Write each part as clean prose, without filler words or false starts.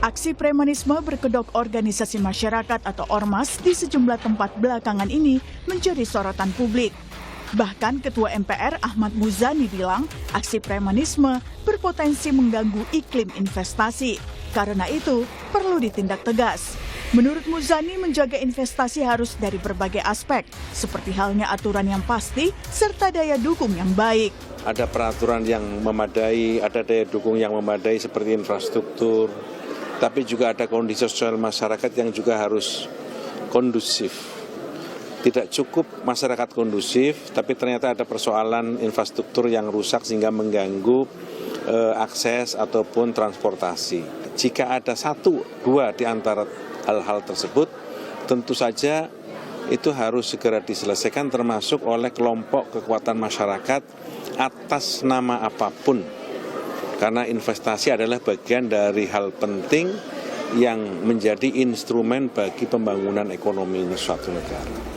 Aksi premanisme berkedok organisasi masyarakat atau ormas di sejumlah tempat belakangan ini menjadi sorotan publik. Bahkan Ketua MPR Ahmad Muzani bilang aksi premanisme berpotensi mengganggu iklim investasi. Karena itu perlu ditindak tegas. Menurut Muzani, menjaga investasi harus dari berbagai aspek, seperti halnya aturan yang pasti serta daya dukung yang baik. Ada peraturan yang memadai, ada daya dukung yang memadai seperti infrastruktur, tapi juga ada kondisi sosial masyarakat yang juga harus kondusif. Tidak cukup masyarakat kondusif, tapi ternyata ada persoalan infrastruktur yang rusak sehingga mengganggu akses ataupun transportasi. Jika ada satu, dua di antara hal-hal tersebut, tentu saja itu harus segera diselesaikan termasuk oleh kelompok kekuatan masyarakat atas nama apapun. Karena investasi adalah bagian dari hal penting yang menjadi instrumen bagi pembangunan ekonomi suatu negara.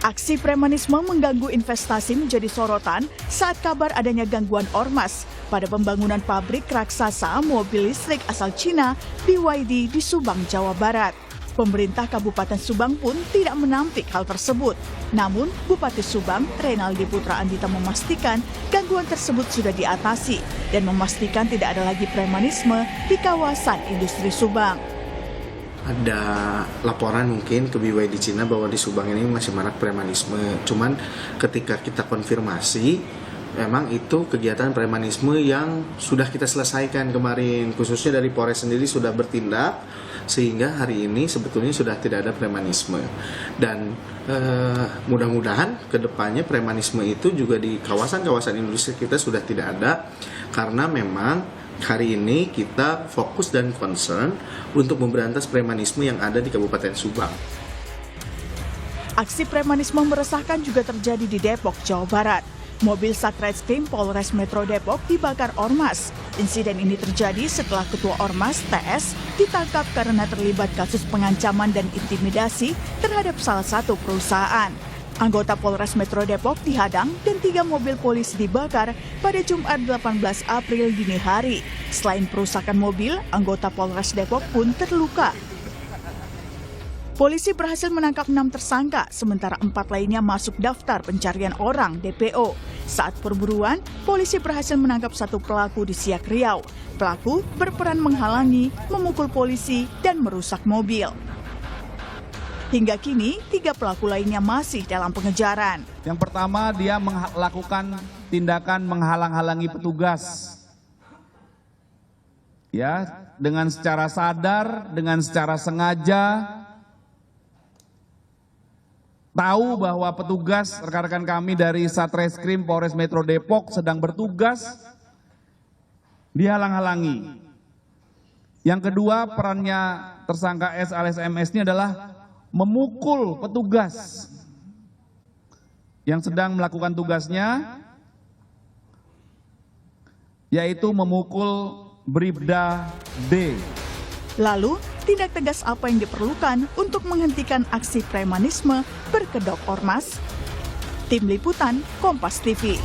Aksi premanisme mengganggu investasi menjadi sorotan saat kabar adanya gangguan ormas pada pembangunan pabrik raksasa mobil listrik asal Cina BYD di Subang, Jawa Barat. Pemerintah Kabupaten Subang pun tidak menampik hal tersebut. Namun, Bupati Subang, Reynaldi Putra Andita memastikan gangguan tersebut sudah diatasi dan memastikan tidak ada lagi premanisme di kawasan industri Subang. Ada laporan mungkin ke BYD Cina bahwa di Subang ini masih marak premanisme. Cuman ketika kita konfirmasi, memang itu kegiatan premanisme yang sudah kita selesaikan kemarin. Khususnya dari Polres sendiri sudah bertindak, sehingga hari ini sebetulnya sudah tidak ada premanisme. Dan mudah-mudahan ke depannya premanisme itu juga di kawasan-kawasan industri kita sudah tidak ada. Karena memang hari ini kita fokus dan concern untuk memberantas premanisme yang ada di Kabupaten Subang. Aksi premanisme meresahkan juga terjadi di Depok, Jawa Barat. Mobil Satreskrim Polres Metro Depok dibakar ormas. Insiden ini terjadi setelah Ketua Ormas TS ditangkap karena terlibat kasus pengancaman dan intimidasi terhadap salah satu perusahaan. Anggota Polres Metro Depok dihadang dan 3 mobil polisi dibakar pada Jumat 18 April dini hari. Selain perusakan mobil, anggota Polres Depok pun terluka. Polisi berhasil menangkap 6 tersangka, sementara 4 lainnya masuk daftar pencarian orang DPO. Saat perburuan, polisi berhasil menangkap 1 pelaku di Siak, Riau. Pelaku berperan menghalangi, memukul polisi, dan merusak mobil. Hingga kini, 3 pelaku lainnya masih dalam pengejaran. Yang pertama, dia melakukan tindakan menghalang-halangi petugas. Ya, dengan secara sadar, dengan secara sengaja, tahu bahwa petugas rekan-rekan kami dari Satreskrim Polres Metro Depok sedang bertugas, dihalang-halangi. Yang kedua, perannya tersangka S alias MS ini adalah memukul petugas yang sedang melakukan tugasnya, yaitu memukul Bribda D. Lalu, tindak tegas apa yang diperlukan untuk menghentikan aksi premanisme berkedok ormas? Tim Liputan Kompas TV.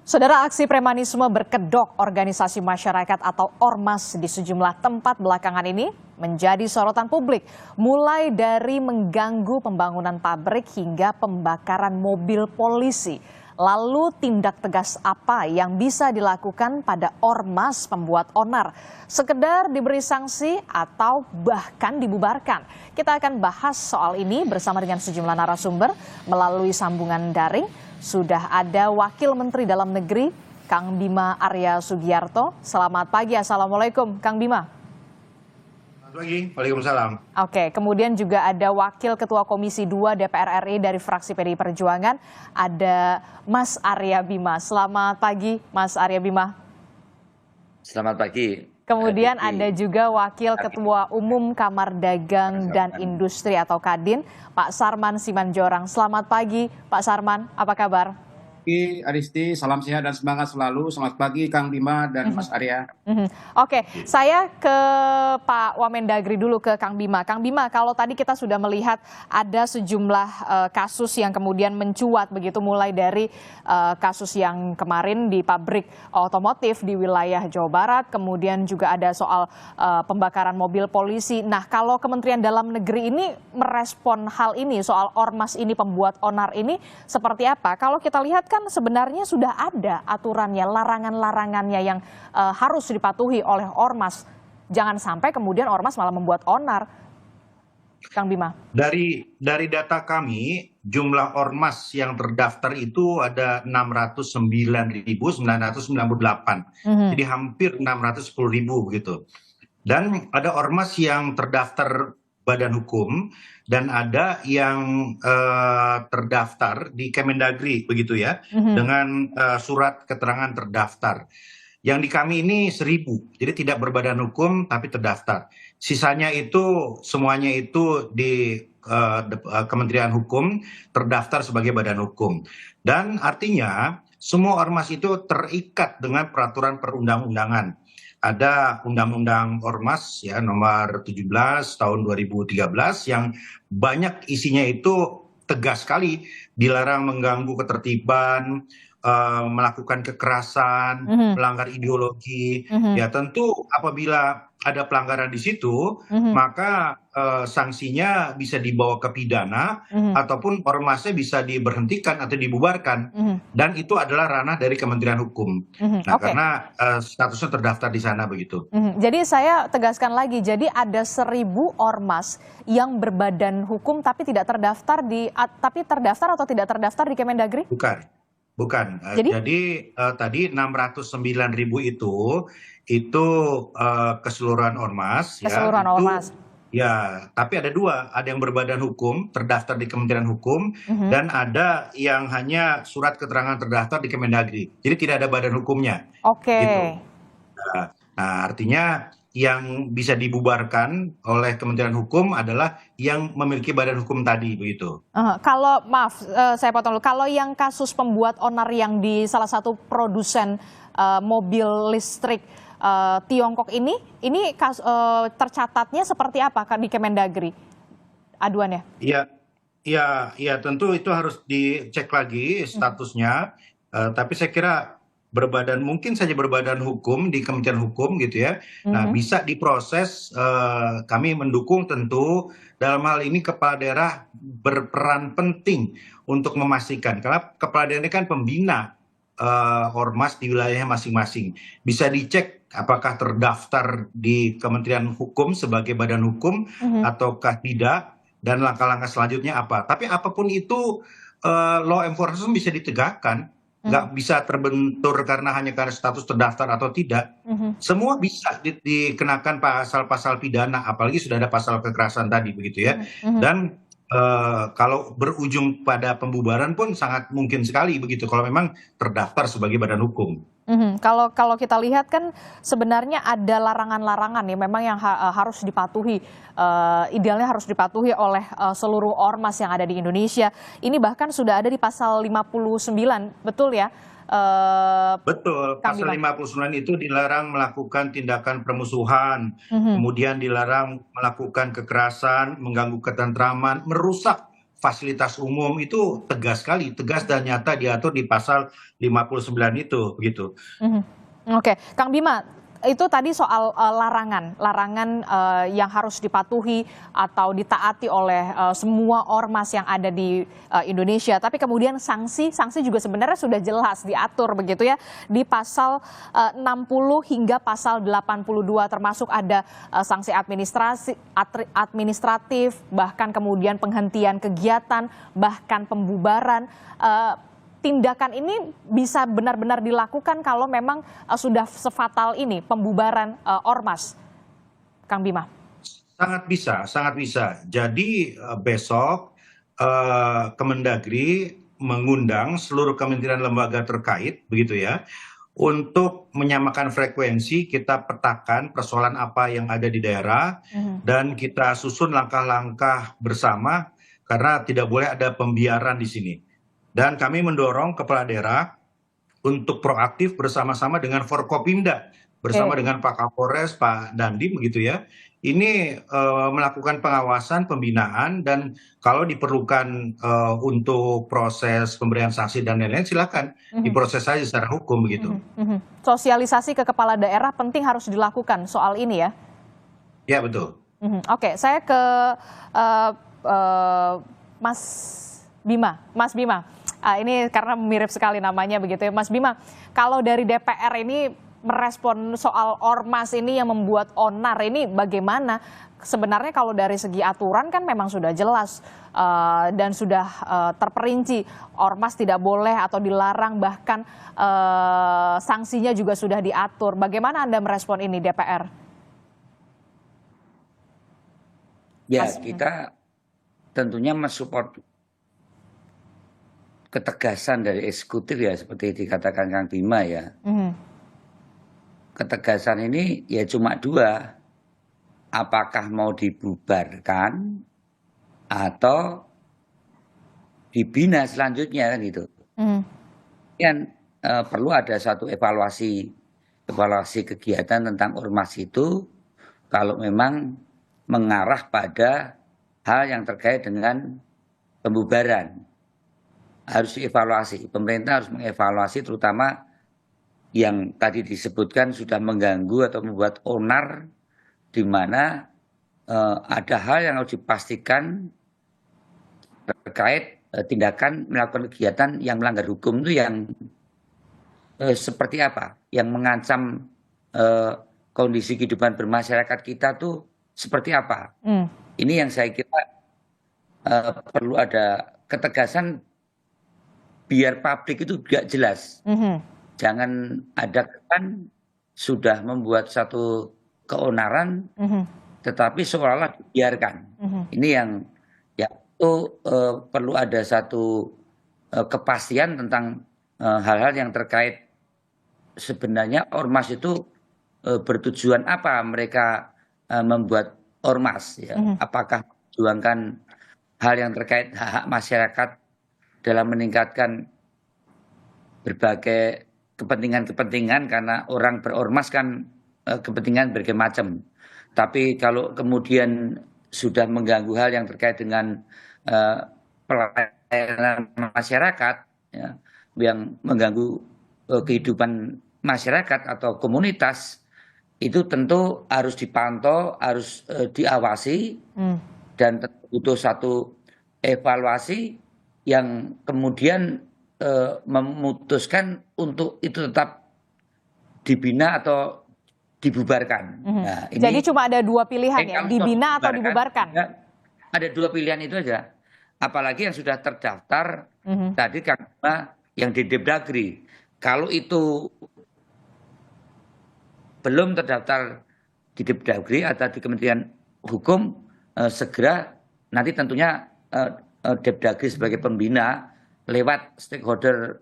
Saudara, aksi premanisme berkedok organisasi masyarakat atau ormas di sejumlah tempat belakangan ini menjadi sorotan publik, mulai dari mengganggu pembangunan pabrik hingga pembakaran mobil polisi. Lalu tindak tegas apa yang bisa dilakukan pada ormas pembuat onar? Sekedar diberi sanksi atau bahkan dibubarkan? Kita akan bahas soal ini bersama dengan sejumlah narasumber melalui sambungan daring. Sudah ada Wakil Menteri Dalam Negeri, Kang Bima Arya Sugiarto. Selamat pagi, Assalamualaikum, Kang Bima. Selamat pagi, Waalaikumsalam. Oke, kemudian juga ada Wakil Ketua Komisi 2 DPR RI dari fraksi PDI Perjuangan, ada Mas Arya Bima. Selamat pagi, Mas Arya Bima. Selamat pagi. Kemudian ada juga Wakil Ketua Umum Kamar Dagang dan Industri atau Kadin, Pak Sarman Simanjorang. Selamat pagi, Pak Sarman. Apa kabar? pagi Aristi, salam sehat dan semangat selalu. Selamat pagi Kang Bima dan Mas Arya. Oke, saya ke Pak Wamendagri dulu, ke Kang Bima. Kang Bima, kalau tadi kita sudah melihat ada sejumlah kasus yang kemudian mencuat begitu, mulai dari kasus yang kemarin di pabrik otomotif di wilayah Jawa Barat, kemudian juga ada soal pembakaran mobil polisi. Nah, kalau Kementerian Dalam Negeri ini merespon hal ini, soal ormas ini, pembuat onar ini, seperti apa? Kalau kita lihat kan sebenarnya sudah ada aturannya, larangan-larangannya yang harus dipatuhi oleh ormas. Jangan sampai kemudian ormas malah membuat onar. Kang Bima. Dari data kami, jumlah ormas yang terdaftar itu ada 609.998. Jadi hampir 610.000 begitu. Dan ada ormas yang terdaftar badan hukum dan ada yang terdaftar di Kemendagri begitu ya, dengan surat keterangan terdaftar. Yang di kami ini 1.000, jadi tidak berbadan hukum tapi terdaftar. Sisanya itu semuanya itu di Kementerian Hukum terdaftar sebagai badan hukum. Dan artinya semua ormas itu terikat dengan peraturan perundang-undangan. Ada Undang-Undang Ormas ya nomor 17 tahun 2013 yang banyak isinya itu tegas sekali, dilarang mengganggu ketertiban, melakukan kekerasan, melanggar ideologi. Ya tentu apabila ada pelanggaran di situ, maka sanksinya bisa dibawa ke pidana ataupun ormasnya bisa diberhentikan atau dibubarkan. Dan itu adalah ranah dari Kementerian Hukum. Nah, karena statusnya terdaftar di sana begitu. Jadi saya tegaskan lagi, jadi ada 1.000 ormas yang berbadan hukum tapi tidak terdaftar tapi terdaftar atau tidak terdaftar di Kemendagri? Bukan. Jadi tadi 609.000 itu keseluruhan ormas. Keseluruhan ya, ormas. Ya, tapi ada dua. Ada yang berbadan hukum, terdaftar di Kementerian Hukum, dan ada yang hanya surat keterangan terdaftar di Kemendagri. Jadi tidak ada badan hukumnya. Oke. Gitu. Nah, artinya yang bisa dibubarkan oleh Kementerian Hukum adalah yang memiliki badan hukum tadi begitu. Kalau maaf, saya potong dulu. Kalau yang kasus pembuat onar yang di salah satu produsen mobil listrik Tiongkok ini tercatatnya seperti apa di Kemendagri aduannya? Iya, tentu itu harus dicek lagi statusnya. Tapi saya kira mungkin saja berbadan hukum di Kementerian Hukum gitu ya. Nah, bisa diproses. Kami mendukung tentu dalam hal ini kepala daerah berperan penting untuk memastikan. Karena kepala daerah ini kan pembina ormas di wilayahnya masing-masing. Bisa dicek apakah terdaftar di Kementerian Hukum sebagai badan hukum ataukah tidak, dan langkah-langkah selanjutnya apa. Tapi apapun itu law enforcement bisa ditegakkan. Nggak bisa terbentur karena status terdaftar atau tidak. Semua bisa dikenakan pasal-pasal pidana, apalagi sudah ada pasal kekerasan tadi begitu ya. Dan kalau berujung pada pembubaran pun sangat mungkin sekali begitu kalau memang terdaftar sebagai badan hukum. Kalau kita lihat kan sebenarnya ada larangan-larangan ya memang yang harus dipatuhi, idealnya harus dipatuhi oleh seluruh ormas yang ada di Indonesia. Ini bahkan sudah ada di pasal 59, betul ya? Betul, pasal 59 itu dilarang melakukan tindakan permusuhan, kemudian dilarang melakukan kekerasan, mengganggu ketentraman, merusak fasilitas umum. Itu tegas sekali, tegas dan nyata diatur di pasal 59 itu begitu. Oke, Kang Bima, itu tadi soal larangan yang harus dipatuhi atau ditaati oleh semua ormas yang ada di Indonesia. Tapi kemudian sanksi juga sebenarnya sudah jelas diatur begitu ya di pasal 60 hingga pasal 82, termasuk ada sanksi administratif, bahkan kemudian penghentian kegiatan, bahkan pembubaran. Tindakan ini bisa benar-benar dilakukan kalau memang sudah sefatal ini pembubaran ormas, Kang Bima? Sangat bisa. Jadi besok Kemendagri mengundang seluruh kementerian lembaga terkait begitu ya untuk menyamakan frekuensi, kita petakan persoalan apa yang ada di daerah dan kita susun langkah-langkah bersama karena tidak boleh ada pembiaran di sini. Dan kami mendorong kepala daerah untuk proaktif bersama-sama dengan Forkopimda, bersama dengan Pak Kapolres, Pak Dandim begitu ya. Ini melakukan pengawasan, pembinaan, dan kalau diperlukan untuk proses pemberian sanksi dan lain-lain, silakan diproses saja secara hukum begitu. Sosialisasi ke kepala daerah penting harus dilakukan soal ini ya? Ya betul. Oke, saya ke Mas Bima. Mas Bima, ini karena mirip sekali namanya begitu ya. Mas Bima, kalau dari DPR ini merespon soal ormas ini yang membuat onar ini bagaimana? Sebenarnya kalau dari segi aturan kan memang sudah jelas dan sudah terperinci ormas tidak boleh atau dilarang, bahkan sanksinya juga sudah diatur. Bagaimana Anda merespon ini DPR? Ya, kita tentunya mensupport ketegasan dari eksekutif ya, seperti dikatakan Kang Bima ya. Ketegasan ini ya cuma dua, apakah mau dibubarkan atau dibina selanjutnya kan gitu. Kan perlu ada satu evaluasi kegiatan tentang ormas itu kalau memang mengarah pada hal yang terkait dengan pembubaran. Harus dievaluasi, pemerintah harus mengevaluasi terutama yang tadi disebutkan sudah mengganggu atau membuat onar, di mana ada hal yang harus dipastikan terkait tindakan melakukan kegiatan yang melanggar hukum itu yang seperti apa, yang mengancam kondisi kehidupan bermasyarakat kita tuh seperti apa. Ini yang saya kira perlu ada ketegasan biar publik itu juga jelas. Jangan ada kan sudah membuat satu keonaran, tetapi seolah-olah dibiarkan. Ini yang ya itu perlu ada satu kepastian tentang hal-hal yang terkait sebenarnya ormas itu bertujuan apa mereka membuat ormas. Ya. Apakah memperjuangkan hal yang terkait hak-hak masyarakat dalam meningkatkan berbagai kepentingan-kepentingan, karena orang berormas kan kepentingan berbagai macam. Tapi kalau kemudian sudah mengganggu hal yang terkait dengan pelayanan masyarakat, ya, yang mengganggu kehidupan masyarakat atau komunitas, itu tentu harus dipantau, harus diawasi, dan butuh satu evaluasi yang kemudian memutuskan untuk itu tetap dibina atau dibubarkan. Nah, ini jadi cuma ada dua pilihan ya, dibina atau dibubarkan? Ya, ada dua pilihan itu aja. Apalagi yang sudah terdaftar tadi karena yang di Depdagri. Kalau itu belum terdaftar di Depdagri atau di Kementerian Hukum, segera nanti tentunya Depdagri sebagai pembina lewat stakeholder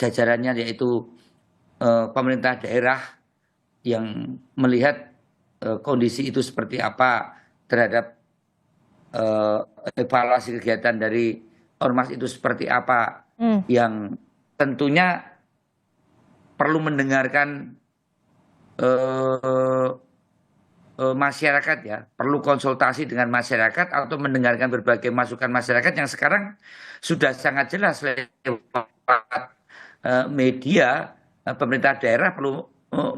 jajarannya, yaitu pemerintah daerah yang melihat kondisi itu seperti apa terhadap evaluasi kegiatan dari ormas itu seperti apa, yang tentunya perlu mendengarkan masyarakat ya, perlu konsultasi dengan masyarakat atau mendengarkan berbagai masukan masyarakat yang sekarang sudah sangat jelas lewat media. Pemerintah daerah perlu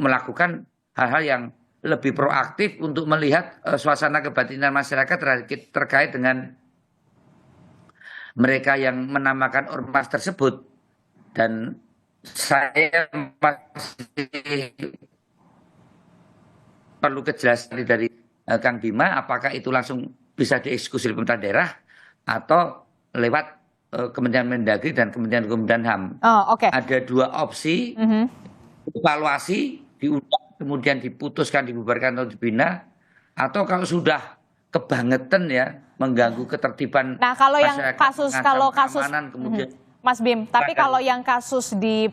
melakukan hal-hal yang lebih proaktif untuk melihat suasana kebatinan masyarakat terkait dengan mereka yang menamakan ormas tersebut. Dan saya masih perlu kejelasan dari Kang Bima, apakah itu langsung bisa dieksekusi oleh pemerintah daerah atau lewat Kementerian Mendagri dan Kementerian Hukum dan HAM. Ada dua opsi, evaluasi, diundang, kemudian diputuskan dibubarkan atau dibina, atau kalau sudah kebangetan ya, mengganggu ketertiban nah, kalau yang masyarakat, kasus kemudian Mas Bim, tapi kalau yang kasus di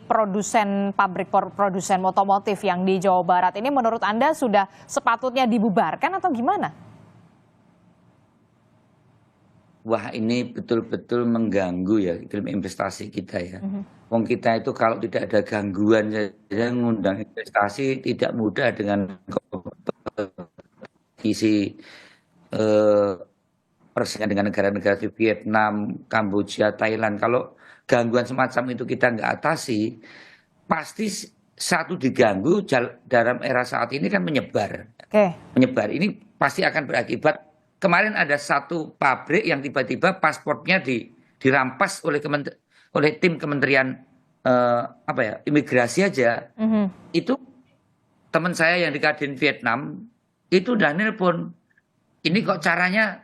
pabrik produsen otomotif yang di Jawa Barat ini menurut Anda sudah sepatutnya dibubarkan atau gimana? wah ini betul-betul mengganggu ya iklim investasi kita ya. Wong kita itu kalau tidak ada gangguan saja ngundang investasi tidak mudah dengan kompetisi persaingan dengan negara-negara di Vietnam, Kamboja, Thailand. Kalau gangguan semacam itu kita nggak atasi, pasti satu diganggu dalam era saat ini kan menyebar. Menyebar ini pasti akan berakibat. Kemarin ada satu pabrik yang tiba-tiba pasportnya dirampas oleh tim Kementerian imigrasi aja. Itu teman saya yang di Kadin Vietnam itu udah nelpon. Ini kok caranya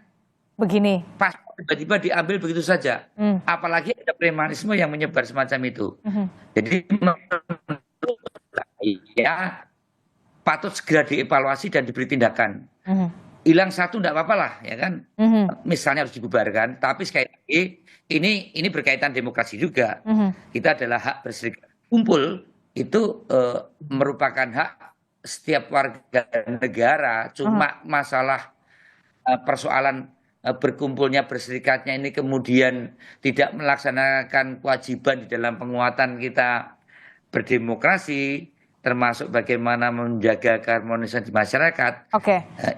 begini, paspor tiba-tiba diambil begitu saja. Apalagi ada premanisme yang menyebar semacam itu. Jadi menurut saya patut segera dievaluasi dan diberi tindakan. Hilang satu enggak apa-apa lah, ya kan? Misalnya harus dibubarkan, tapi sekali lagi ini berkaitan demokrasi juga. Kita adalah hak berserikat kumpul itu merupakan hak setiap warga negara. Cuma masalah persoalan berkumpulnya berserikatnya ini kemudian tidak melaksanakan kewajiban di dalam penguatan kita berdemokrasi, termasuk bagaimana menjaga keharmonisan di masyarakat.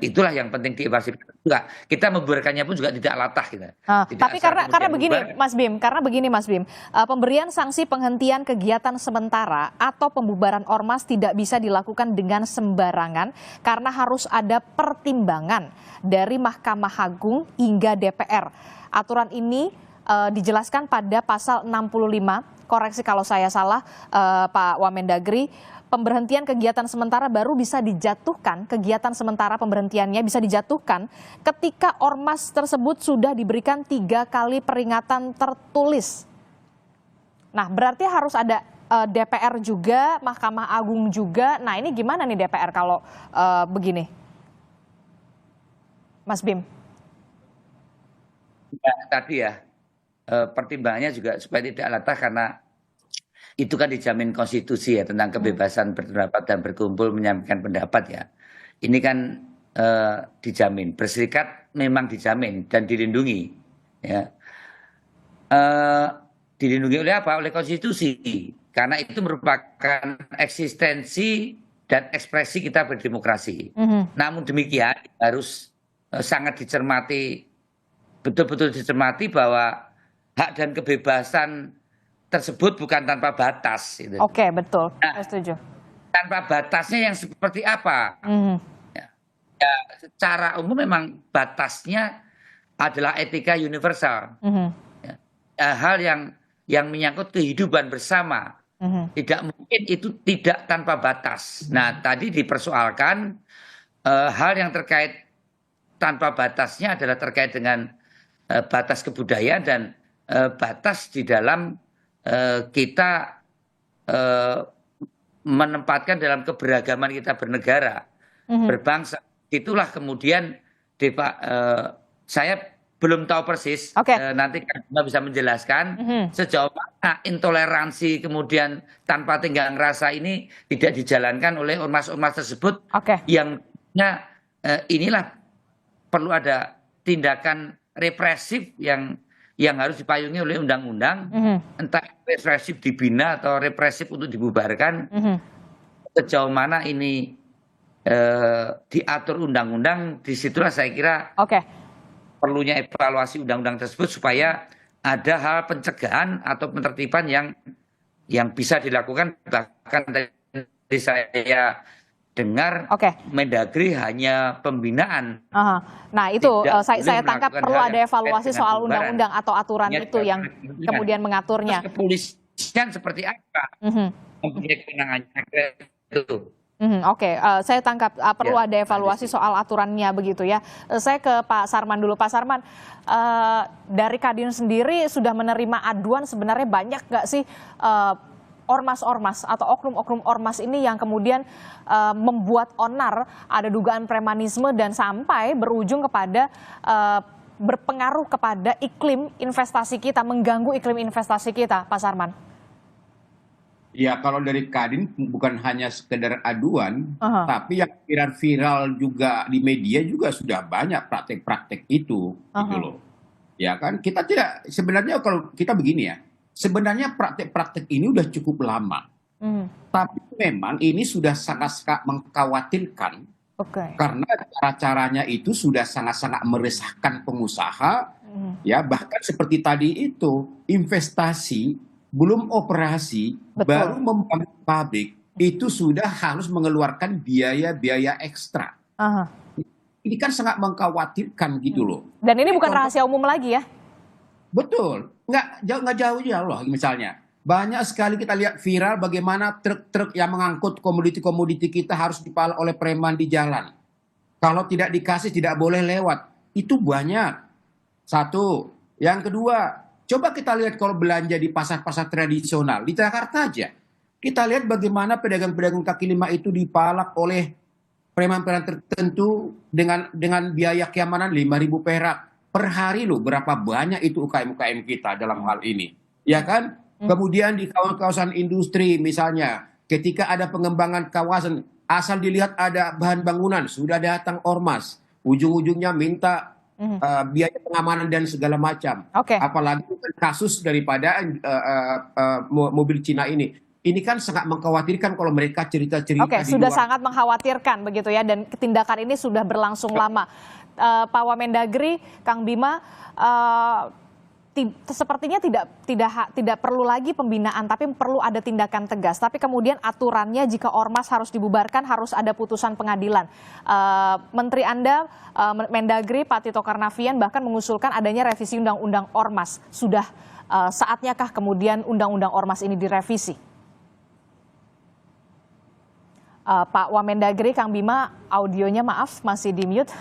Itulah yang penting dievaluasi juga. Kita membubarkannya pun juga tidak latah gitu. Tapi karena begini Mas Bim, pemberian sanksi penghentian kegiatan sementara atau pembubaran ormas tidak bisa dilakukan dengan sembarangan karena harus ada pertimbangan dari Mahkamah Agung hingga DPR. Aturan ini dijelaskan pada pasal 65, koreksi kalau saya salah Pak Wamendagri. Pemberhentian kegiatan sementara baru bisa dijatuhkan, kegiatan sementara pemberhentiannya bisa dijatuhkan ketika ormas tersebut sudah diberikan 3 kali peringatan tertulis. Nah, berarti harus ada DPR juga, Mahkamah Agung juga. Nah, ini gimana nih DPR kalau begini? Mas Bim. Ya, tadi ya, pertimbangannya juga supaya tidak latah karena itu kan dijamin konstitusi ya tentang kebebasan berpendapat dan berkumpul menyampaikan pendapat ya. Ini kan dijamin, berserikat memang dijamin dan dilindungi. Ya. Dilindungi oleh apa? Oleh konstitusi. Karena itu merupakan eksistensi dan ekspresi kita berdemokrasi. Namun demikian harus sangat dicermati, betul-betul dicermati bahwa hak dan kebebasan tersebut bukan tanpa batas. Gitu. Betul. Saya setuju. Tanpa batasnya yang seperti apa? Ya, secara umum memang batasnya adalah etika universal. Ya, hal yang menyangkut kehidupan bersama. Tidak mungkin itu tidak tanpa batas. Nah, tadi dipersoalkan hal yang terkait tanpa batasnya adalah terkait dengan batas kebudayaan dan batas di dalam kita menempatkan dalam keberagaman kita bernegara, berbangsa. Itulah kemudian saya belum tahu persis, nanti Kak bisa menjelaskan sejauh mana intoleransi kemudian tanpa tenggang rasa ini tidak dijalankan oleh ormas-ormas tersebut yang inilah perlu ada tindakan represif yang harus dipayungi oleh undang-undang, entah represif dibina atau represif untuk dibubarkan. Sejauh mana ini diatur undang-undang, disitulah saya kira perlunya evaluasi undang-undang tersebut supaya ada hal pencegahan atau penertiban yang bisa dilakukan. Bahkan dari saya dengar Mendagri hanya pembinaan. Nah itu saya tangkap perlu ada evaluasi soal undang-undang atau aturan itu yang kemudian mengaturnya. Terus kepolisian seperti apa? Mempunyai kewenangannya itu. Saya tangkap perlu ada evaluasi soal aturannya begitu ya. Saya ke Pak Sarman dulu. Pak Sarman, dari Kadin sendiri sudah menerima aduan sebenarnya banyak nggak sih ormas-ormas atau oknum-oknum ormas ini yang kemudian membuat onar, ada dugaan premanisme dan sampai berujung kepada berpengaruh kepada iklim investasi kita, mengganggu iklim investasi kita, Pak Sarman? Ya, kalau dari Kadin bukan hanya sekedar aduan, tapi yang viral juga di media juga sudah banyak praktek-praktek itu, gitu loh. Ya kan, kita tidak, sebenarnya kalau kita begini ya, sebenarnya praktek-praktek ini udah cukup lama. Tapi memang ini sudah sangat mengkhawatirkan. Karena cara-caranya itu sudah sangat-sangat meresahkan pengusaha, ya bahkan seperti tadi itu investasi belum operasi, baru membangun pabrik itu sudah harus mengeluarkan biaya-biaya ekstra. Ini kan sangat mengkhawatirkan gitu loh. Dan ini bukan rahasia umum lagi ya? Betul, nggak jauh-jauh loh. Misalnya banyak sekali kita lihat viral bagaimana truk-truk yang mengangkut komoditi-komoditi kita harus dipalak oleh preman di jalan. Kalau tidak dikasih tidak boleh lewat. Itu banyak. Satu. Yang kedua, coba kita lihat kalau belanja di pasar-pasar tradisional di Jakarta aja. Kita lihat bagaimana pedagang-pedagang kaki lima itu dipalak oleh preman-preman tertentu dengan biaya keamanan 5.000 perak per hari loh. Berapa banyak itu UKM-UKM kita dalam hal ini, ya kan? Kemudian di kawasan industri misalnya, ketika ada pengembangan kawasan, asal dilihat ada bahan bangunan sudah datang ormas, ujung-ujungnya minta biaya pengamanan dan segala macam. Apalagi kasus daripada mobil Cina ini. Ini kan sangat mengkhawatirkan kalau mereka cerita-cerita di sudah luar. sangat mengkhawatirkan begitu ya, dan tindakan ini sudah berlangsung lama. Pak Wamendagri, Kang Bima, sepertinya tidak perlu lagi pembinaan, tapi perlu ada tindakan tegas. Tapi kemudian aturannya jika ormas harus dibubarkan harus ada putusan pengadilan. Menteri Anda, Mendagri Pak Tito Karnavian bahkan mengusulkan adanya revisi undang-undang ormas. Sudah saatnya kah kemudian undang-undang ormas ini direvisi? Pak Wamendagri, Kang Bima, audionya maaf masih di mute.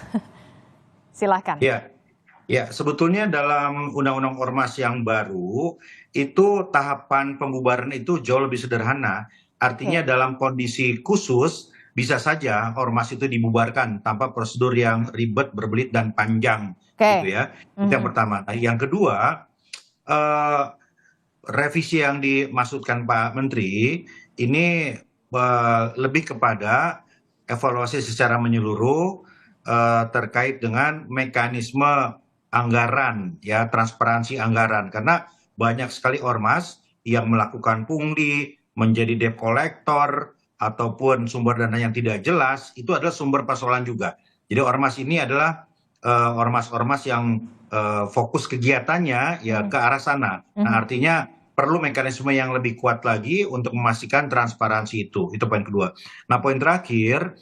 Silahkan. Ya, sebetulnya dalam undang-undang ormas yang baru itu tahapan pembubaran itu jauh lebih sederhana. Artinya dalam kondisi khusus bisa saja ormas itu dibubarkan tanpa prosedur yang ribet, berbelit dan panjang, gitu ya. Itu yang pertama. Nah, yang kedua, revisi yang dimaksudkan Pak Menteri ini lebih kepada evaluasi secara menyeluruh terkait dengan mekanisme anggaran, ya, transparansi anggaran, karena banyak sekali ormas yang melakukan pungli, menjadi debt collector ataupun sumber dana yang tidak jelas, itu adalah sumber persoalan juga. Jadi ormas ini adalah ormas-ormas yang fokus kegiatannya ya ke arah sana. Nah, artinya perlu mekanisme yang lebih kuat lagi untuk memastikan transparansi itu. Itu poin kedua. Nah, poin terakhir,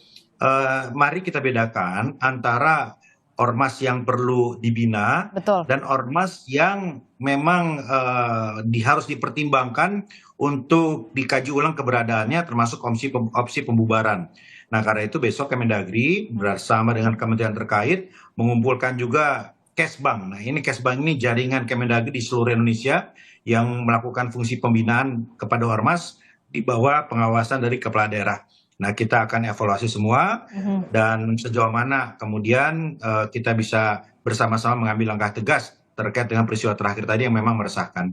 mari kita bedakan antara ormas yang perlu dibina dan ormas yang memang harus dipertimbangkan untuk dikaji ulang keberadaannya, termasuk opsi pembubaran. Nah, karena itu besok Kemendagri bersama dengan kementerian terkait mengumpulkan juga Kesbang. Nah, ini Kesbang ini jaringan Kemendagri di seluruh Indonesia yang melakukan fungsi pembinaan kepada ormas di bawah pengawasan dari kepala daerah. Nah, kita akan evaluasi semua dan sejauh mana kemudian kita bisa bersama-sama mengambil langkah tegas terkait dengan peristiwa terakhir tadi yang memang meresahkan.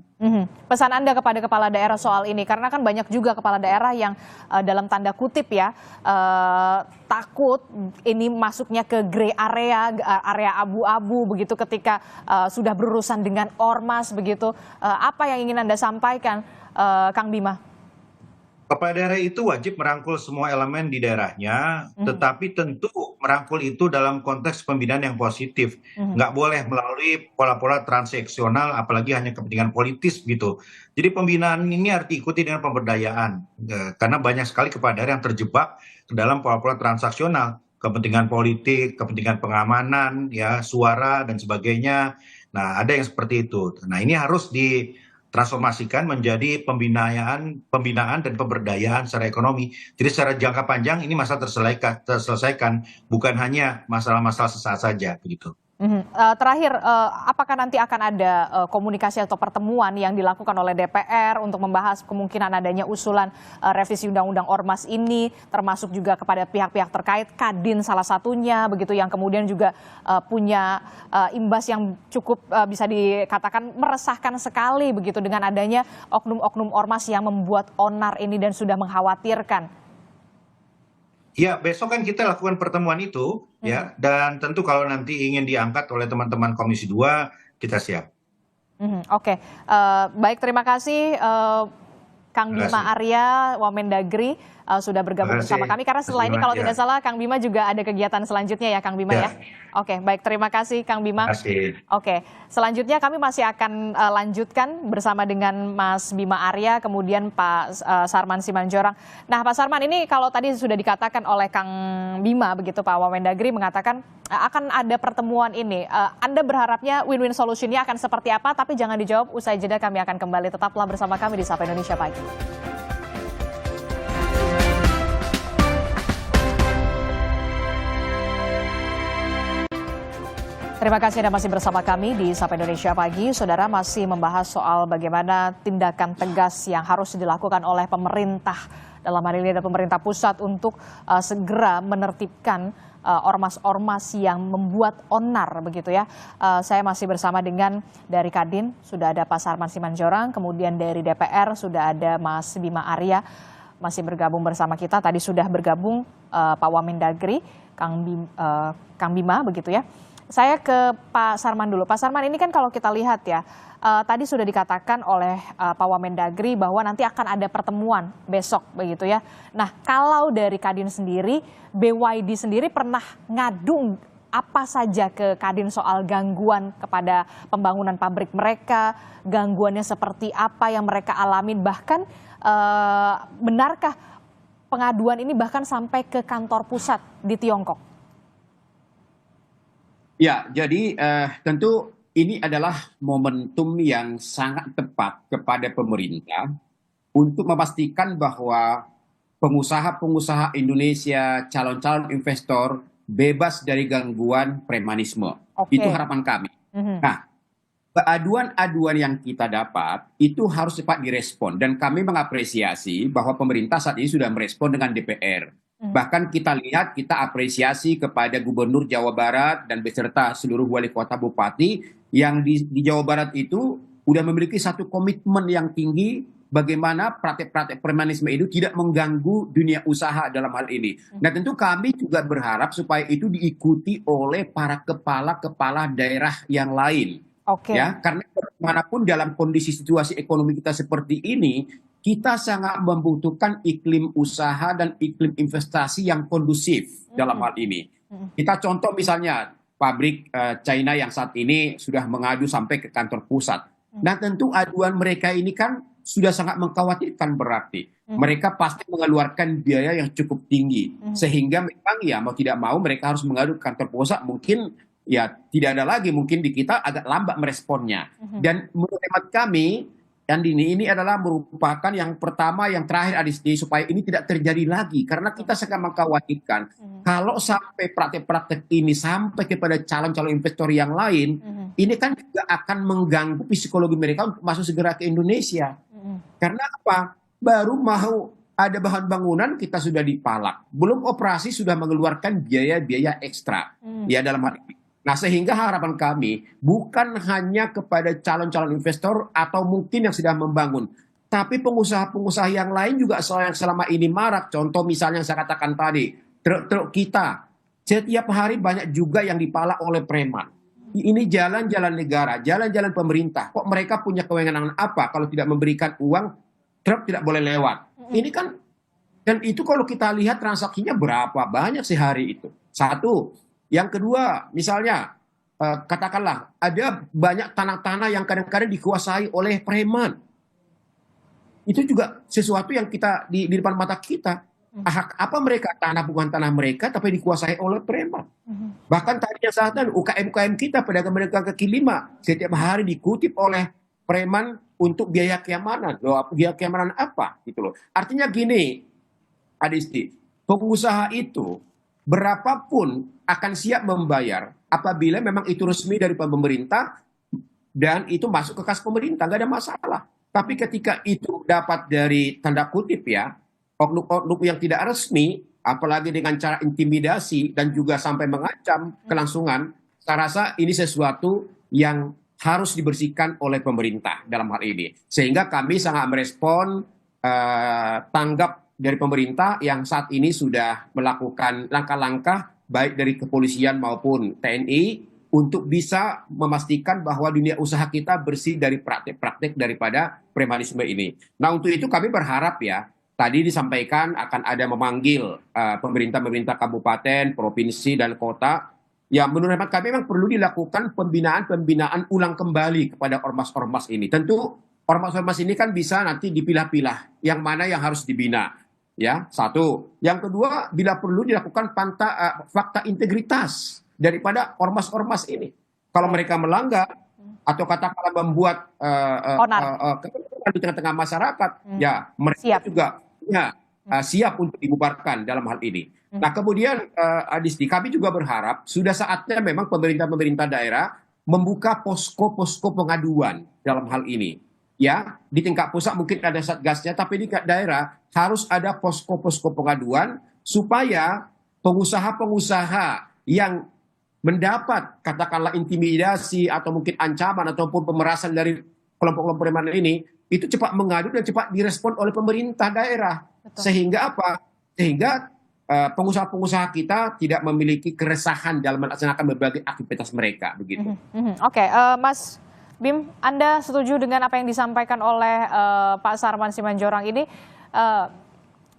Pesan Anda kepada kepala daerah soal ini, karena kan banyak juga kepala daerah yang dalam tanda kutip ya takut ini masuknya ke gray area, area abu-abu begitu ketika sudah berurusan dengan ormas begitu. Apa yang ingin Anda sampaikan, Kang Bima? Kepala daerah itu wajib merangkul semua elemen di daerahnya, tetapi tentu merangkul itu dalam konteks pembinaan yang positif. Nggak boleh melalui pola-pola transaksional, apalagi hanya kepentingan politis gitu. Jadi pembinaan ini harus diikuti dengan pemberdayaan, karena banyak sekali kepala daerah yang terjebak ke dalam pola-pola transaksional, kepentingan politik, kepentingan pengamanan, ya suara dan sebagainya. Nah, ada yang seperti itu. Nah, ini harus transformasikan menjadi pembinaan dan pemberdayaan secara ekonomi. Jadi secara jangka panjang ini masalah terselesaikan, bukan hanya masalah-masalah sesaat saja begitu. Terakhir, apakah nanti akan ada komunikasi atau pertemuan yang dilakukan oleh DPR untuk membahas kemungkinan adanya usulan revisi undang-undang ormas ini, termasuk juga kepada pihak-pihak terkait, Kadin salah satunya, begitu, yang kemudian juga punya imbas yang cukup bisa dikatakan meresahkan sekali begitu dengan adanya oknum-oknum ormas yang membuat onar ini dan sudah mengkhawatirkan. Ya, besok kan kita lakukan pertemuan itu, ya, dan tentu kalau nanti ingin diangkat oleh teman-teman Komisi 2, kita siap. Oke. Baik, terima kasih Kang Terima Bima kasih. Arya, Wamendagri sudah bergabung Terima kasih. bersama kami. Karena setelah ini Terima kalau kasih, tidak ya. salah Kang Bima juga ada kegiatan selanjutnya ya Kang Bima ya. Ya. Oke, baik, terima kasih Kang Bima. Terima kasih. Oke, selanjutnya kami masih akan lanjutkan bersama dengan Mas Bima Arya, kemudian Pak Sarman Simanjorang. Nah, Pak Sarman, ini kalau tadi sudah dikatakan oleh Kang Bima begitu, Pak Wamendagri mengatakan akan ada pertemuan ini. Anda berharapnya win-win solutionnya akan seperti apa? Tapi jangan dijawab, usai jeda kami akan kembali. Tetaplah bersama kami di Sapa Indonesia Pagi. Terima kasih Anda masih bersama kami di Sapa Indonesia Pagi. Saudara, masih membahas soal bagaimana tindakan tegas yang harus dilakukan oleh pemerintah. Dalam hal ini ada pemerintah pusat untuk segera menertibkan ormas-ormas yang membuat onar begitu ya. Saya masih bersama dengan dari Kadin, sudah ada Pak Sarman Simanjorang, kemudian dari DPR sudah ada Mas Bima Arya masih bergabung bersama kita. Tadi sudah bergabung Pak Wamendagri, Kang Bima begitu ya. Saya ke Pak Sarman dulu. Pak Sarman, ini kan kalau kita lihat ya, tadi sudah dikatakan oleh Pak Wamendagri bahwa nanti akan ada pertemuan besok begitu ya. Nah, kalau dari Kadin sendiri, BYD sendiri pernah ngadu apa saja ke Kadin soal gangguan kepada pembangunan pabrik mereka, gangguannya seperti apa yang mereka alamin, bahkan benarkah pengaduan ini bahkan sampai ke kantor pusat di Tiongkok? Ya, jadi tentu ini adalah momentum yang sangat tepat kepada pemerintah untuk memastikan bahwa pengusaha-pengusaha Indonesia, calon-calon investor bebas dari gangguan premanisme. Oke. Itu harapan kami. Nah, aduan-aduan yang kita dapat itu harus cepat direspon, dan kami mengapresiasi bahwa pemerintah saat ini sudah merespon dengan DPR. Bahkan kita lihat, kita apresiasi kepada Gubernur Jawa Barat dan beserta seluruh wali kota bupati yang di Jawa Barat itu sudah memiliki satu komitmen yang tinggi bagaimana praktek-praktek premanisme itu tidak mengganggu dunia usaha dalam hal ini. Nah, tentu kami juga berharap supaya itu diikuti oleh para kepala-kepala daerah yang lain. Oke. Ya, karena bagaimanapun dalam kondisi situasi ekonomi kita seperti ini, kita sangat membutuhkan iklim usaha dan iklim investasi yang kondusif dalam hal ini. Kita contoh misalnya pabrik China yang saat ini sudah mengadu sampai ke kantor pusat. Nah, tentu aduan mereka ini kan sudah sangat mengkhawatirkan berarti. Mereka pasti mengeluarkan biaya yang cukup tinggi. Sehingga memang ya mau tidak mau mereka harus mengadu ke kantor pusat. Mungkin ya tidak ada lagi, mungkin di kita agak lambat meresponnya. Dan menurut hemat kami, dan ini adalah merupakan yang pertama, yang terakhir Adisti, supaya ini tidak terjadi lagi. Karena kita sangat mengkhawatirkan kalau sampai praktek-praktek ini sampai kepada calon-calon investor yang lain, ini kan juga akan mengganggu psikologi mereka untuk masuk segera ke Indonesia. Karena apa? Baru mau ada bahan bangunan kita sudah dipalak. Belum operasi sudah mengeluarkan biaya-biaya ekstra. Ya, dalam hal ini. Nah, sehingga harapan kami bukan hanya kepada calon-calon investor atau mungkin yang sedang membangun, tapi pengusaha-pengusaha yang lain juga yang selama ini marak. Contoh misalnya yang saya katakan tadi, truk-truk kita setiap hari banyak juga yang dipalak oleh preman. Ini jalan-jalan negara, jalan-jalan pemerintah. Kok mereka punya kewenangan apa kalau tidak memberikan uang, truk tidak boleh lewat? Ini kan, dan itu kalau kita lihat transaksinya berapa banyak sehari itu. Satu. Yang kedua, misalnya katakanlah ada banyak tanah-tanah yang kadang-kadang dikuasai oleh preman. Itu juga sesuatu yang kita di depan mata kita. Hak apa mereka? Tanah bukan tanah mereka, tapi dikuasai oleh preman. Bahkan tadinya saat itu UKM-UKM kita, pedagang-pedagang kaki lima, setiap hari dikutip oleh preman untuk biaya keamanan. Biaya keamanan apa? Gitu loh. Artinya gini, Adisti, pengusaha itu berapapun akan siap membayar apabila memang itu resmi dari pemerintah dan itu masuk ke kas pemerintah, nggak ada masalah. Tapi ketika itu dapat dari tanda kutip ya, oknum-oknum yang tidak resmi, apalagi dengan cara intimidasi dan juga sampai mengancam kelangsungan, saya rasa ini sesuatu yang harus dibersihkan oleh pemerintah dalam hal ini. Sehingga kami sangat merespon tanggap dari pemerintah yang saat ini sudah melakukan langkah-langkah baik dari kepolisian maupun TNI untuk bisa memastikan bahwa dunia usaha kita bersih dari praktek-praktek daripada premanisme ini. Nah, untuk itu kami berharap ya, tadi disampaikan akan ada memanggil pemerintah-pemerintah kabupaten, provinsi, dan kota. Ya, menurut hemat kami memang perlu dilakukan pembinaan ulang kembali kepada ormas-ormas ini. Tentu ormas-ormas ini kan bisa nanti dipilah-pilah yang mana yang harus dibina. Ya, satu. Yang kedua, bila perlu dilakukan fakta integritas daripada ormas-ormas ini. Kalau mereka melanggar atau katakanlah membuat kekejutan di tengah-tengah masyarakat, ya mereka juga siap untuk dibubarkan dalam hal ini. Nah, kemudian Adisti, kami juga berharap sudah saatnya memang pemerintah-pemerintah daerah membuka posko-posko pengaduan dalam hal ini. Ya, di tingkat pusat mungkin ada satgasnya, tapi di tingkat daerah harus ada posko-posko pengaduan supaya pengusaha-pengusaha yang mendapat katakanlah intimidasi atau mungkin ancaman ataupun pemerasan dari kelompok-kelompok preman ini itu cepat mengadu dan cepat direspon oleh pemerintah daerah. Betul. Sehingga apa? Sehingga pengusaha-pengusaha kita tidak memiliki keresahan dalam melaksanakan berbagai aktivitas mereka begitu. Oke, Mas Bim, Anda setuju dengan apa yang disampaikan oleh Pak Sarman Simanjorang ini?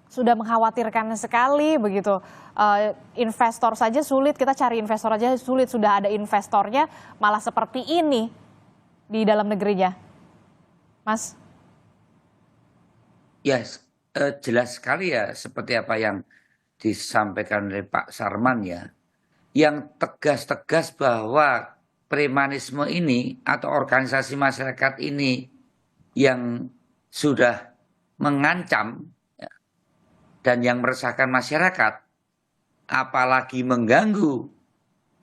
Sudah mengkhawatirkan sekali begitu. Investor saja sulit, kita cari investor aja sulit, sudah ada investornya malah seperti ini di dalam negerinya. Mas? Ya, jelas sekali ya seperti apa yang disampaikan oleh Pak Sarman ya. Yang tegas-tegas bahwa premanisme ini atau organisasi masyarakat ini yang sudah mengancam ya, dan yang meresahkan masyarakat, apalagi mengganggu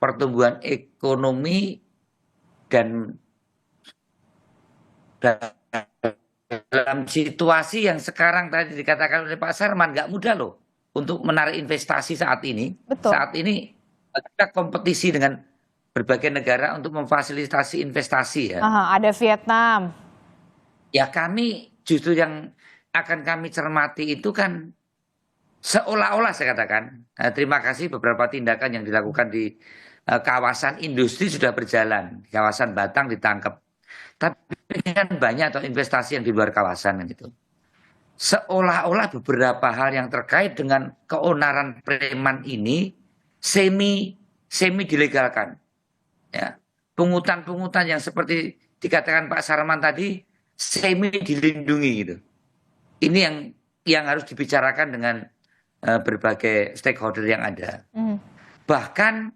pertumbuhan ekonomi dan dalam situasi yang sekarang tadi dikatakan oleh Pak Sarman nggak mudah loh untuk menarik investasi saat ini. Betul. Saat ini kita kompetisi dengan berbagai negara untuk memfasilitasi investasi ya. Ada Vietnam. Ya, kami justru yang akan kami cermati itu kan seolah-olah saya katakan, terima kasih beberapa tindakan yang dilakukan di kawasan industri sudah berjalan, di kawasan Batang ditangkap. Tapi kan banyak atau investasi yang di luar kawasan kan itu. Seolah-olah beberapa hal yang terkait dengan keonaran preman ini semi dilegalkan. Ya, pungutan-pungutan yang seperti dikatakan Pak Sarman tadi semi dilindungi gitu. Ini yang harus dibicarakan dengan berbagai stakeholder yang ada. Bahkan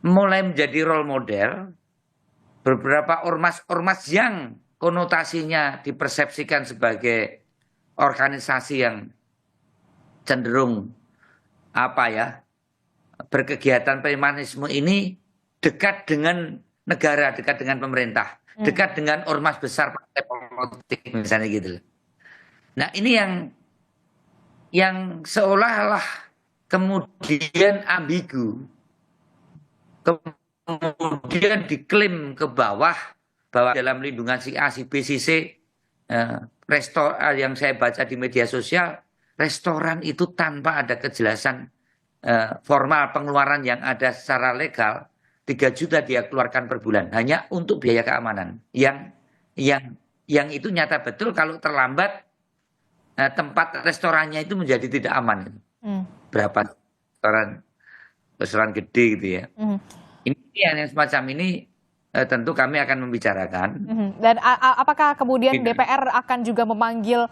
mulai menjadi role model beberapa ormas-ormas yang konotasinya dipersepsikan sebagai organisasi yang cenderung berkegiatan premanisme ini dekat dengan negara, dekat dengan pemerintah, dekat dengan ormas besar partai politik misalnya gitu. Nah, ini yang seolah-olah kemudian ambigu, kemudian diklaim ke bawah bahwa dalam lindungan si A, si B, si C, yang saya baca di media sosial, restoran itu tanpa ada kejelasan formal pengeluaran yang ada secara legal, 3 juta dia keluarkan per bulan hanya untuk biaya keamanan. Yang itu nyata betul kalau terlambat tempat restorannya itu menjadi tidak aman. Berapa restoran gede gitu ya. Ini yang semacam ini tentu kami akan membicarakan. Dan apakah kemudian DPR akan juga memanggil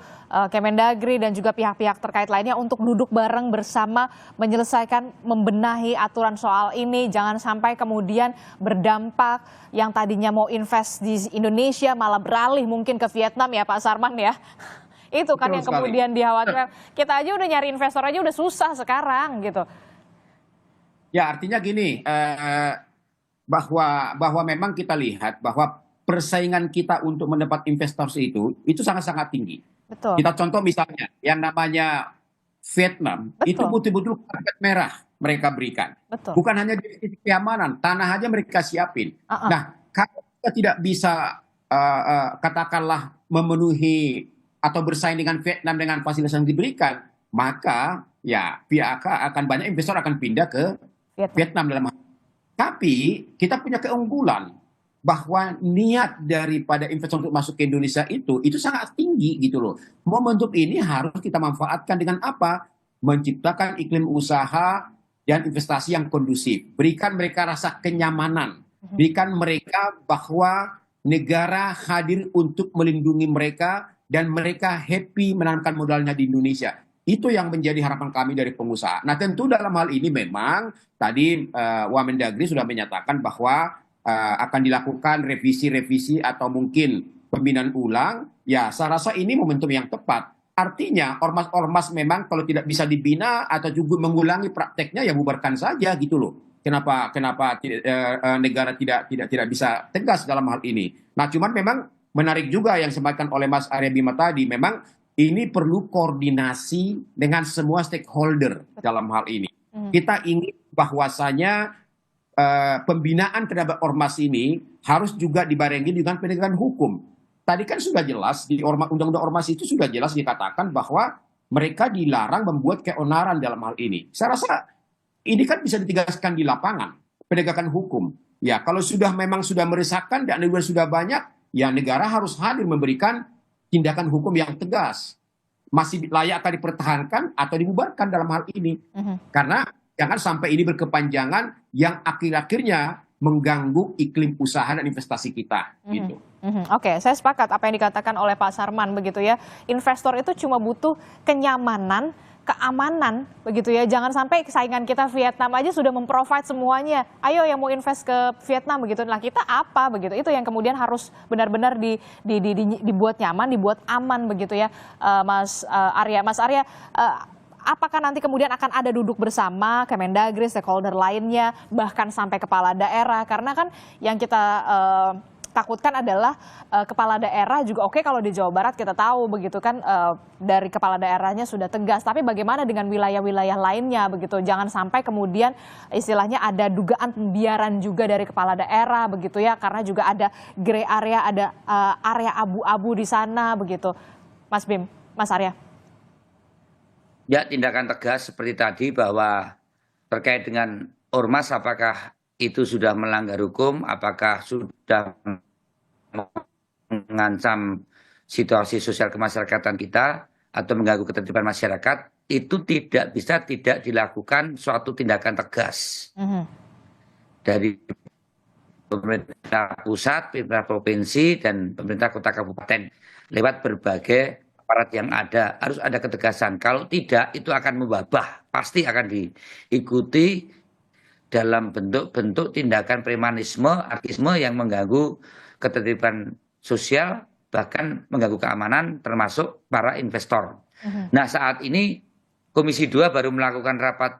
Kemendagri dan juga pihak-pihak terkait lainnya untuk duduk bareng bersama menyelesaikan, membenahi aturan soal ini, jangan sampai kemudian berdampak yang tadinya mau invest di Indonesia malah beralih mungkin ke Vietnam ya Pak Sarman ya. Itu kan Betul yang sekali. kemudian dikhawatirkan. Kita aja udah nyari investor aja udah susah sekarang gitu. Ya, artinya gini, bahwa memang kita lihat bahwa persaingan kita untuk mendapat investasi itu sangat-sangat tinggi. Betul. Kita contoh misalnya yang namanya Vietnam, Betul. itu betul-betul karpet merah mereka berikan. Betul. Bukan hanya di titik keamanan, tanah aja mereka siapin. Nah, kalau kita tidak bisa katakanlah memenuhi atau bersaing dengan Vietnam dengan fasilitas yang diberikan, maka ya pihak akan banyak investor akan pindah ke Vietnam dalam hal. Tapi kita punya keunggulan bahwa niat daripada investor untuk masuk ke Indonesia itu sangat tinggi gitu loh. Momentum ini harus kita manfaatkan dengan apa? Menciptakan iklim usaha dan investasi yang kondusif. Berikan mereka rasa kenyamanan. Berikan mereka bahwa negara hadir untuk melindungi mereka dan mereka happy menanamkan modalnya di Indonesia. Itu yang menjadi harapan kami dari pengusaha. Nah tentu dalam hal ini memang tadi Wamendagri sudah menyatakan bahwa akan dilakukan revisi-revisi atau mungkin pembinaan ulang. Ya saya rasa ini momentum yang tepat. Artinya ormas-ormas memang kalau tidak bisa dibina atau juga mengulangi prakteknya ya bubarkan saja gitu loh. Kenapa negara tidak bisa tegas dalam hal ini? Nah, cuman memang menarik juga yang disampaikan oleh Mas Arya Bima tadi. Memang ini perlu koordinasi dengan semua stakeholder dalam hal ini. Kita ingin bahwasanya pembinaan terhadap ormas ini harus juga dibarengi dengan penegakan hukum. Tadi kan sudah jelas di undang-undang ormas itu sudah jelas dikatakan bahwa mereka dilarang membuat keonaran dalam hal ini. Saya rasa ini kan bisa ditegaskan di lapangan, penegakan hukum. Ya, kalau memang sudah meresahkan dan sudah banyak, ya negara harus hadir memberikan tindakan hukum yang tegas. Masih layak akan dipertahankan atau dibubarkan dalam hal ini. Karena jangan sampai ini berkepanjangan yang akhir-akhirnya mengganggu iklim usaha dan investasi kita. Gitu. Oke, saya sepakat apa yang dikatakan oleh Pak Sarman begitu ya. Investor itu cuma butuh kenyamanan, keamanan begitu ya. Jangan sampai saingan kita Vietnam aja sudah memprovide semuanya. Ayo yang mau invest ke Vietnam begitu. Nah, kita apa begitu. Itu yang kemudian harus benar-benar dibuat nyaman, dibuat aman begitu ya. Mas Arya, apakah nanti kemudian akan ada duduk bersama Kemendagri, stakeholder lainnya, bahkan sampai kepala daerah? Karena kan yang kita takutkan adalah kepala daerah juga oke kalau di Jawa Barat kita tahu begitu kan dari kepala daerahnya sudah tegas. Tapi bagaimana dengan wilayah-wilayah lainnya begitu? Jangan sampai kemudian istilahnya ada dugaan pembiaran juga dari kepala daerah begitu ya. Karena juga ada gray area, ada area abu-abu di sana begitu. Mas Bim, Mas Arya. Ya, tindakan tegas seperti tadi bahwa terkait dengan ormas apakah itu sudah melanggar hukum, apakah sudah mengancam situasi sosial kemasyarakatan kita atau mengganggu ketertiban masyarakat, itu tidak bisa tidak dilakukan suatu tindakan tegas dari pemerintah pusat, pemerintah provinsi, dan pemerintah kota kabupaten lewat berbagai aparat yang ada. Harus ada ketegasan. Kalau tidak, itu akan mewabah. Pasti akan diikuti dalam bentuk-bentuk tindakan premanisme, aktivisme yang mengganggu ketertiban sosial, bahkan mengganggu keamanan termasuk para investor. Nah, saat ini Komisi 2 baru melakukan rapat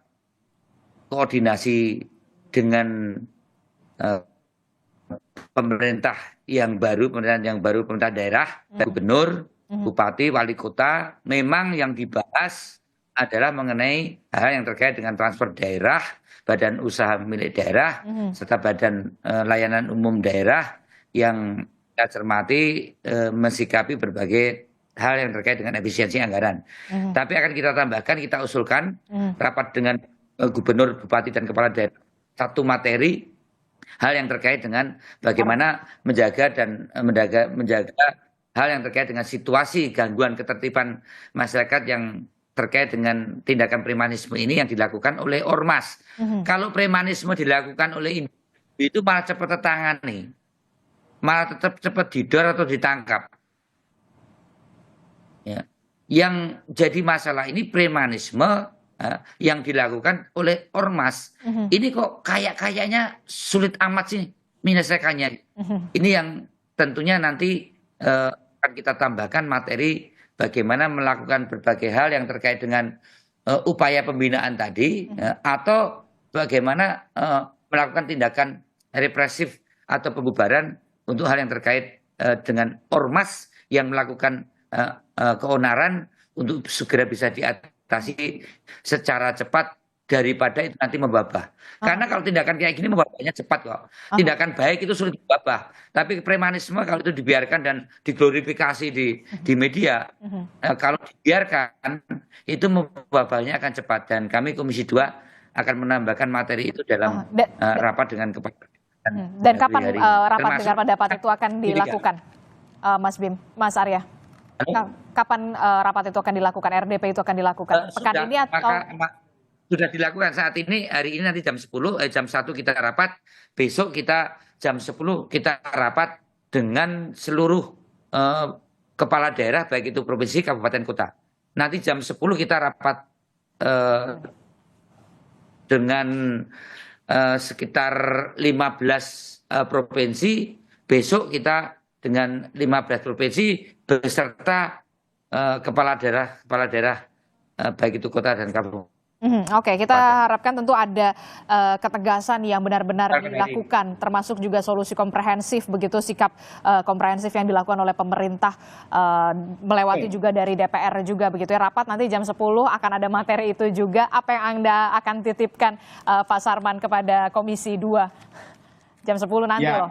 koordinasi dengan pemerintah yang baru, pemerintah daerah, gubernur, bupati, wali kota. Memang yang dibahas adalah mengenai hal yang terkait dengan transfer daerah, badan usaha milik daerah, serta badan layanan umum daerah yang kita cermati mensikapi berbagai hal yang terkait dengan efisiensi anggaran. Tapi akan kita tambahkan, kita usulkan rapat dengan gubernur, bupati, dan kepala daerah satu materi hal yang terkait dengan bagaimana menjaga hal yang terkait dengan situasi gangguan ketertiban masyarakat yang terkait dengan tindakan premanisme ini yang dilakukan oleh ormas. Kalau premanisme dilakukan oleh individu itu malah cepat tertangani, malah tetap cepat didor atau ditangkap. Ya. Yang jadi masalah ini premanisme yang dilakukan oleh ormas. Ini kok kayaknya sulit amat sih menyelesaikannya. Ini yang tentunya nanti akan kita tambahkan materi bagaimana melakukan berbagai hal yang terkait dengan upaya pembinaan tadi, atau bagaimana melakukan tindakan represif atau pembubaran untuk hal yang terkait dengan ormas yang melakukan keonaran untuk segera bisa diatasi secara cepat daripada itu nanti membabah. Karena kalau tindakan kayak gini membabahnya cepat kok. Tindakan baik itu sulit membabah. Tapi premanisme kalau itu dibiarkan dan diglorifikasi di media, kalau dibiarkan itu membabahnya akan cepat. Dan kami Komisi 2 akan menambahkan materi itu dalam rapat dengan kepala. Dan kapan hari-hari. rapat Termasuk dengar pendapat itu akan dilakukan, Mas Bim, Mas Arya? Kapan rapat itu akan dilakukan, RDP itu akan dilakukan? Pekan ini atau? Sudah dilakukan saat ini, hari ini nanti jam 1 kita rapat, besok kita jam 10 kita rapat dengan seluruh kepala daerah, baik itu provinsi, kabupaten, kota. Nanti jam 10 kita rapat dengan sekitar 15 provinsi, besok kita dengan 15 provinsi beserta kepala daerah baik itu kota dan kabupaten. Oke, kita harapkan tentu ada ketegasan yang benar-benar dilakukan, termasuk juga solusi komprehensif, begitu sikap komprehensif yang dilakukan oleh pemerintah, melewati juga dari DPR juga, begitu ya. Rapat nanti jam 10 akan ada materi itu juga. Apa yang Anda akan titipkan, Pak Sarman, kepada Komisi 2 jam 10 nanti Ya, loh?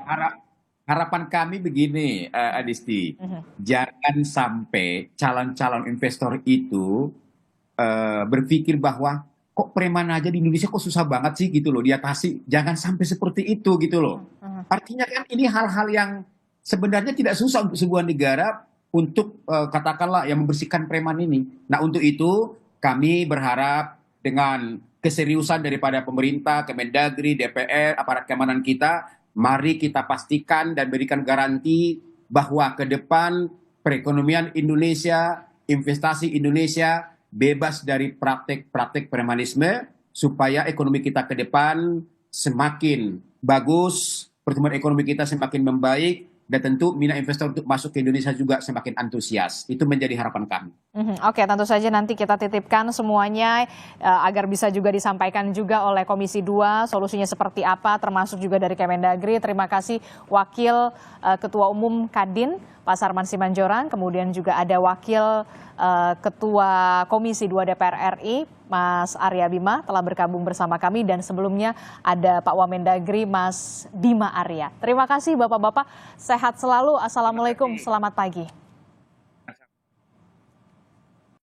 harapan kami begini, Adisti, jangan sampai calon-calon investor itu berpikir bahwa kok preman aja di Indonesia kok susah banget sih gitu loh diatasi. Jangan sampai seperti itu gitu loh. Artinya kan ini hal-hal yang sebenarnya tidak susah untuk sebuah negara untuk katakanlah yang membersihkan preman ini. Nah, untuk itu kami berharap dengan keseriusan daripada pemerintah, Kemendagri, DPR, aparat keamanan kita, mari kita pastikan dan berikan garansi bahwa ke depan perekonomian Indonesia, investasi Indonesia bebas dari praktek-praktek premanisme, supaya ekonomi kita ke depan semakin bagus, pertumbuhan ekonomi kita semakin membaik, dan tentu minat investor untuk masuk ke Indonesia juga semakin antusias. Itu menjadi harapan kami. Oke, tentu saja nanti kita titipkan semuanya agar bisa juga disampaikan juga oleh Komisi 2 solusinya seperti apa, termasuk juga dari Kemendagri. Terima kasih Wakil Ketua Umum Kadin, Pak Sarman Simanjorang, kemudian juga ada Wakil Ketua Komisi 2 DPR RI, Mas Arya Bima telah bergabung bersama kami, dan sebelumnya ada Pak Wamendagri, Mas Bima Arya. Terima kasih Bapak-Bapak, sehat selalu. Assalamualaikum, selamat pagi.